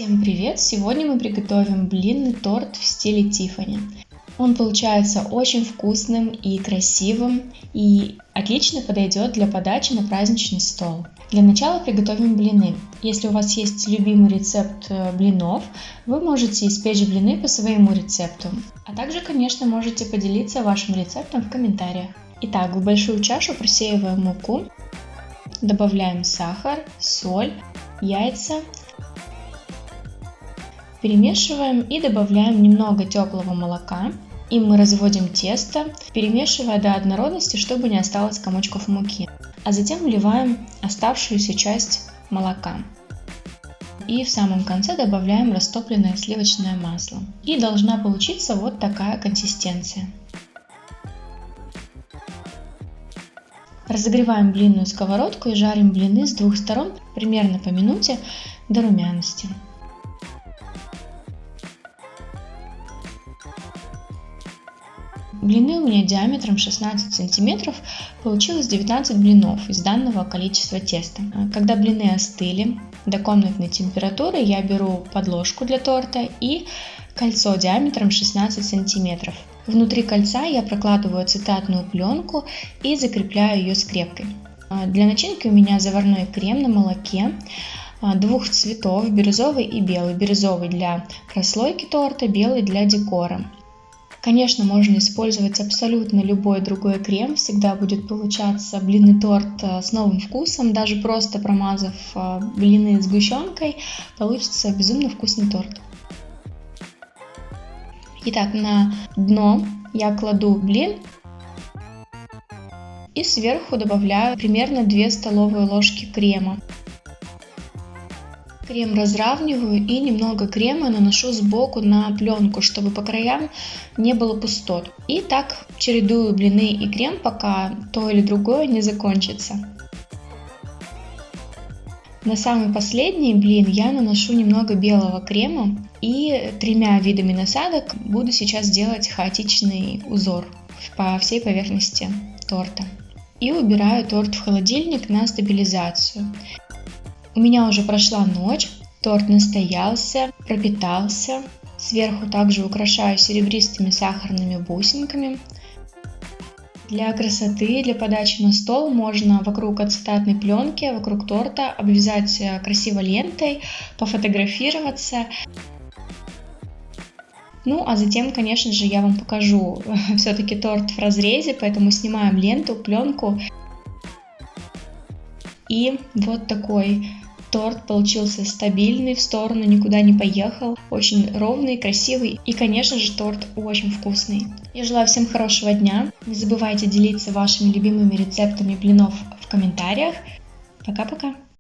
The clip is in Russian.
Всем привет! Сегодня мы приготовим блинный торт в стиле Тиффани. Он получается очень вкусным и красивым и отлично подойдет для подачи на праздничный стол. Для начала приготовим блины. Если у вас есть любимый рецепт блинов, вы можете испечь блины по своему рецепту. А также, конечно, можете поделиться вашим рецептом в комментариях. Итак, в большую чашу просеиваем муку, добавляем сахар, соль, яйца. Перемешиваем и добавляем немного теплого молока. Им мы разводим тесто, перемешивая до однородности, чтобы не осталось комочков муки. А затем вливаем оставшуюся часть молока. И в самом конце добавляем растопленное сливочное масло. И должна получиться вот такая консистенция. Разогреваем блинную сковородку и жарим блины с двух сторон примерно по минуте до румяности. Блины у меня диаметром 16 см, получилось 19 блинов из данного количества теста. Когда блины остыли до комнатной температуры, я беру подложку для торта и кольцо диаметром 16 см. Внутри кольца я прокладываю ацетатную пленку и закрепляю ее скрепкой. Для начинки у меня заварной крем на молоке двух цветов, бирюзовый и белый. Бирюзовый для прослойки торта, белый для декора. Конечно, можно использовать абсолютно любой другой крем, всегда будет получаться блинный торт с новым вкусом, даже просто промазав блины сгущенкой, получится безумно вкусный торт. Итак, на дно я кладу блин и сверху добавляю примерно 2 столовые ложки крема. Крем разравниваю и немного крема наношу сбоку на пленку, чтобы по краям не было пустот. И так чередую блины и крем, пока то или другое не закончится. На самый последний блин я наношу немного белого крема и 3 видами насадок буду сейчас делать хаотичный узор по всей поверхности торта. И убираю торт в холодильник на стабилизацию. У меня уже прошла ночь, торт настоялся, пропитался. Сверху также украшаю серебристыми сахарными бусинками. Для красоты, для подачи на стол можно вокруг ацетатной пленки, вокруг торта обвязать красиво лентой, пофотографироваться. Ну, а затем, конечно же, я вам покажу все-таки торт в разрезе, поэтому снимаем ленту, пленку. И вот такой торт получился стабильный, в сторону никуда не поехал, очень ровный, красивый и, конечно же, торт очень вкусный. Я желаю всем хорошего дня, не забывайте делиться вашими любимыми рецептами блинов в комментариях. Пока-пока!